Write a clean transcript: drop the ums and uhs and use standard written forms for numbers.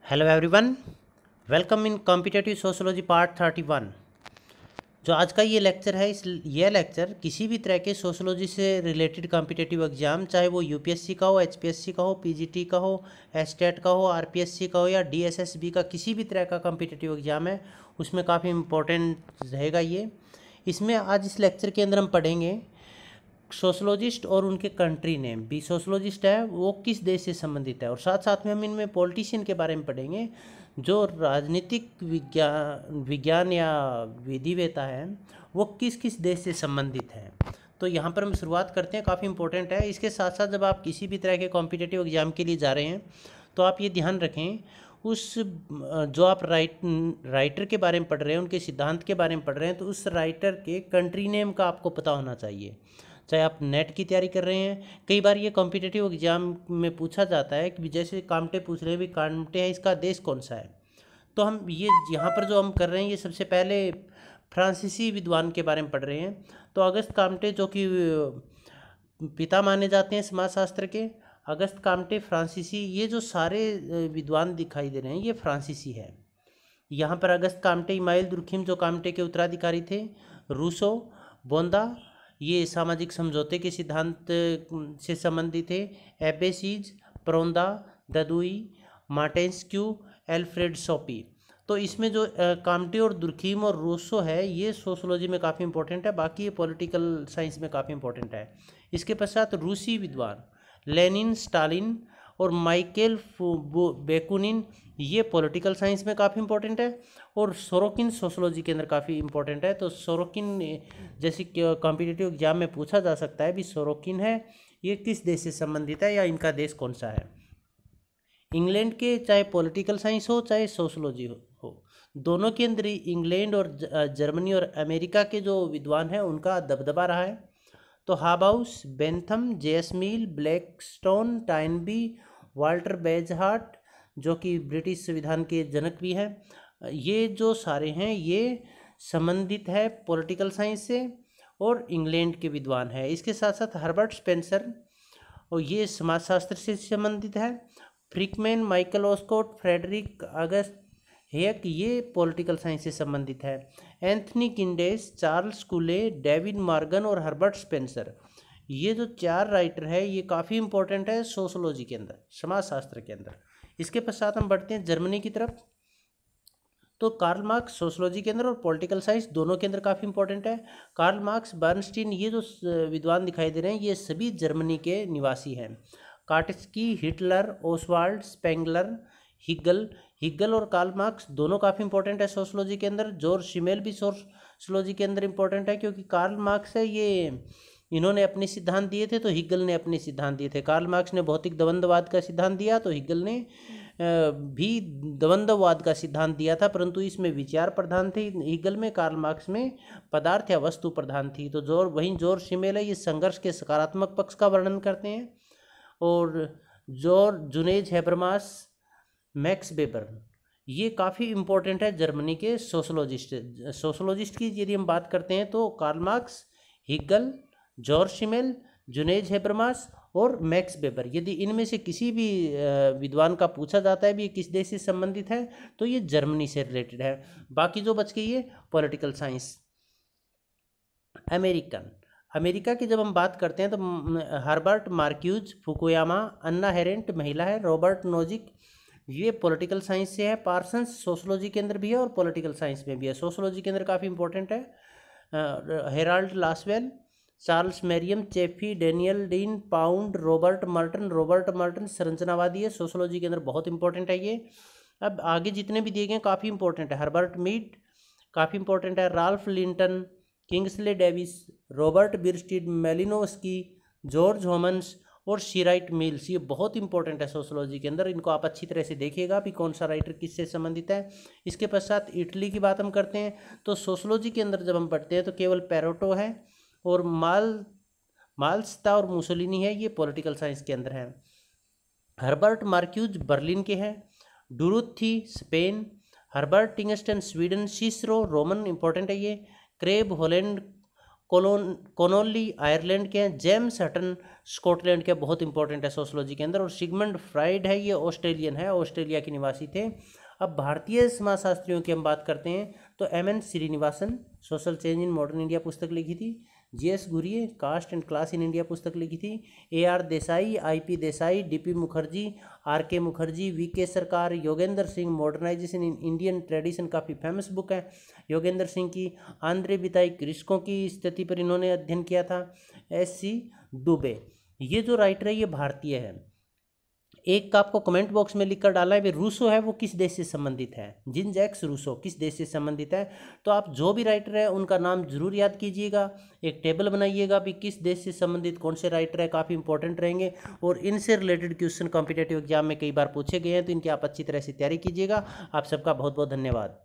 Hello everyone, welcome in competitive sociology part 31। जो आज का ये लेक्चर है, ये लेक्चर किसी भी तरह के सोशोलॉजी से रिलेटेड कॉम्पिटिटिव एग्जाम, चाहे वो यूपीएससी का हो, एचपीएससी का हो, पीजीटी का हो, एस्टेट का हो, आरपीएससी का हो या डीएसएसबी का, किसी भी तरह का कॉम्पिटिटिव एग्जाम है, उसमें काफ़ी इम्पोर्टेंट रहेगा ये। इसमें आज इस लेक्चर के अंदर हम पढ़ेंगे सोशोलॉजिस्ट और उनके कंट्री नेम भी। सोशोलॉजिस्ट है वो किस देश से संबंधित है, और साथ साथ में हम इनमें पॉलिटिशियन के बारे में पढ़ेंगे जो राजनीतिक विज्ञान या विधिवेता है, वो किस किस देश से संबंधित है। तो यहाँ पर हम शुरुआत करते हैं, काफ़ी इंपॉर्टेंट है। इसके साथ साथ जब आप किसी भी तरह के कॉम्पिटिटिव एग्जाम के लिए जा रहे हैं तो आप ये ध्यान रखें, उस जो आप राइटर के बारे में पढ़ रहे हैं, उनके सिद्धांत के बारे में पढ़ रहे हैं, तो उस राइटर के कंट्री नेम का आपको पता होना चाहिए। चाहे आप नेट की तैयारी कर रहे हैं, कई बार ये कॉम्पिटिटिव एग्जाम में पूछा जाता है कि जैसे कामटे पूछ रहे हैं, भी कामटे है, इसका देश कौन सा है। तो हम ये यहाँ पर जो हम कर रहे हैं, ये सबसे पहले फ्रांसीसी विद्वान के बारे में पढ़ रहे हैं। तो अगस्त कामटे, जो कि पिता माने जाते हैं समाजशास्त्र के, अगस्त कामटे फ्रांसीसी, ये जो सारे विद्वान दिखाई दे रहे हैं ये फ्रांसीसी है। यहाँ पर अगस्त कामटे, इमाइल दुर्खिम जो कामटे के उत्तराधिकारी थे, रूसो, बोंदा, ये सामाजिक समझौते के सिद्धांत से संबंधित थे, एबेसीज, प्रोंदा, ददुई, मार्टेंस्क्यू, एल्फ्रेड सोपी। तो इसमें जो कामटे और दुर्खिम और रूसो है, ये सोशोलॉजी में काफ़ी इंपॉर्टेंट है, बाकी ये पॉलिटिकल साइंस में काफ़ी इंपॉर्टेंट है। इसके पश्चात रूसी विद्वान लेनिन, स्टालिन और माइकेल बेकुनिन, ये पॉलिटिकल साइंस में काफ़ी इंपॉर्टेंट है। और सोरोकिन सोशोलॉजी के अंदर काफ़ी इंपॉर्टेंट है। तो सोरोकिन, जैसे कॉम्पिटिटिव एग्जाम में पूछा जा सकता है भी सोरोकिन है ये किस देश से संबंधित है या इनका देश कौन सा है। इंग्लैंड के, चाहे पॉलिटिकल साइंस हो चाहे सोशोलॉजी हो, दोनों के अंदर इंग्लैंड और जर्मनी और अमेरिका के जो विद्वान हैं उनका दबदबा रहा है। तो हाबाउस, बेंथम, जेसमील, ब्लैकस्टोन, टाइनबी, वाल्टर बेजहार्ट, जो कि ब्रिटिश संविधान के जनक भी हैं, ये जो सारे हैं ये संबंधित है पॉलिटिकल साइंस से और इंग्लैंड के विद्वान है। इसके साथ साथ हर्बर्ट स्पेंसर, और ये समाजशास्त्र से संबंधित है। फ्रिकमैन, माइकल ओस्कोट, फ्रेडरिक अगस्त हेक, ये पॉलिटिकल साइंस से संबंधित है। एंथनी किंडेस, चार्ल्स कूले, डेविड मॉर्गन और हर्बर्ट स्पेंसर, ये जो चार राइटर है ये काफ़ी इंपॉर्टेंट है सोशोलॉजी के अंदर, समाजशास्त्र के अंदर। इसके पश्चात हम बढ़ते हैं जर्मनी की तरफ। तो कार्ल मार्क्स सोशोलॉजी के अंदर और पॉलिटिकल साइंस दोनों के अंदर काफ़ी इंपॉर्टेंट है। कार्ल मार्क्स, बर्नस्टीन, ये जो विद्वान दिखाई दे रहे हैं ये सभी जर्मनी के निवासी हैं। कार्टस्की, हिटलर, ओसवाल्ड, स्पेंगलर, हिगल और कार्ल मार्क्स दोनों काफ़ी इंपॉर्टेंट है सोशोलॉजी के अंदर। जॉर्ज शिमेल भी सोशोलॉजी के अंदर इंपॉर्टेंट है, क्योंकि कार्ल मार्क्स है ये, इन्होंने अपने सिद्धांत दिए थे तो हिगल ने अपने सिद्धांत दिए थे। कार्ल मार्क्स ने भौतिक द्वंद्ववाद का सिद्धांत दिया तो हिगल ने भी द्वंद्ववाद का सिद्धांत दिया था, परंतु इसमें विचार प्रधान थे हिगल में, कार्ल मार्क्स में पदार्थ या वस्तु प्रधान थी। तो जॉर्ज शिमेल है ये संघर्ष के सकारात्मक पक्ष का वर्णन करते हैं। और जुनेज हैबरमास, मैक्स वेबर, ये काफ़ी इंपॉर्टेंट है जर्मनी के सोशोलॉजिस्ट की यदि हम बात करते हैं तो Karl Marx, Hegel, George Shimel, जुनेज Habermas और मैक्स वेबर, यदि इनमें से किसी भी विद्वान का पूछा जाता है भी किस देश से संबंधित है तो ये जर्मनी से रिलेटेड है। बाकी जो बच गई है पॉलिटिकल साइंस। अमेरिका की जब हम बात करते हैं तो हर्बर्ट मार्क्यूज, फुकुयामा, अन्ना हेरेंट महिला है, रॉबर्ट नोजिक, ये पॉलिटिकल साइंस से है। पार्सन्स सोशोलॉजी के अंदर भी है और पॉलिटिकल साइंस में भी है, सोशोलॉजी के अंदर काफ़ी इंपॉर्टेंट है। Harold Lasswell, Charles Merriam, Chafee, Daniel Dean, Pound, Robert Merton संरचनावादी है, सोशोलॉजी के अंदर बहुत इंपॉर्टेंट है ये। अब आगे जितने भी दिए गए काफ़ी इंपॉर्टेंट है। हर्बर्ट मीड काफ़ी इंपॉर्टेंट है, Ralph Linton, Kingsley Davis, Robert Bierstedt, Malinowski, George Homans और शीराइट मिल्स, ये बहुत इंपॉर्टेंट है सोशोलॉजी के अंदर, इनको आप अच्छी तरह से देखिएगा भी कौन सा राइटर किससे संबंधित है। इसके पश्चात इटली की बात हम करते हैं तो सोशोलॉजी के अंदर जब हम पढ़ते हैं तो केवल पेरोटो है और माल्स्ता और मुसोलिनी है, ये पॉलिटिकल साइंस के अंदर है। हर्बर्ट मार्क्यूज बर्लिन के हैं, Dorothy Spain, Herbert Tingsten Sweden, Cicero Roman important है ये, क्रेब हॉलैंड कॉनोली आयरलैंड के हैं, जेम्स हटन स्कॉटलैंड के, बहुत इंपॉर्टेंट है सोशोलॉजी के अंदर, और सिगमंड फ्राइड है, ये ऑस्ट्रेलियन है, ऑस्ट्रेलिया के निवासी थे। अब भारतीय समाजशास्त्रियों की हम बात करते हैं तो M N. Srinivasan, social change in modern India पुस्तक लिखी थी। G S. Ghurye, caste and class in India पुस्तक लिखी थी। A R. Desai, I P. Desai, D P. Mukherjee, R K. Mukherjee, V K. Sarkar, Yogendra Singh, modernisation in Indian tradition, काफ़ी फेमस बुक है योगेंद्र सिंह की। आंद्रे बिताई, कृषकों की स्थिति पर इन्होंने अध्ययन किया था। एस.सी. दुबे, ये जो राइटर है ये भारतीय है। एक का आपको कमेंट बॉक्स में लिखकर डालना है भी रूसो है वो किस देश से संबंधित है, जीन जैक्स रूसो किस देश से संबंधित है। तो आप जो भी राइटर है उनका नाम जरूर याद कीजिएगा, एक टेबल बनाइएगा भी किस देश से संबंधित कौन से राइटर है, काफ़ी इंपॉर्टेंट रहेंगे। और इनसे रिलेटेड क्वेश्चन कॉम्पिटेटिव एग्जाम में कई बार पूछे गए हैं, तो इनकी आप अच्छी तरह से तैयारी कीजिएगा। आप सबका बहुत बहुत धन्यवाद।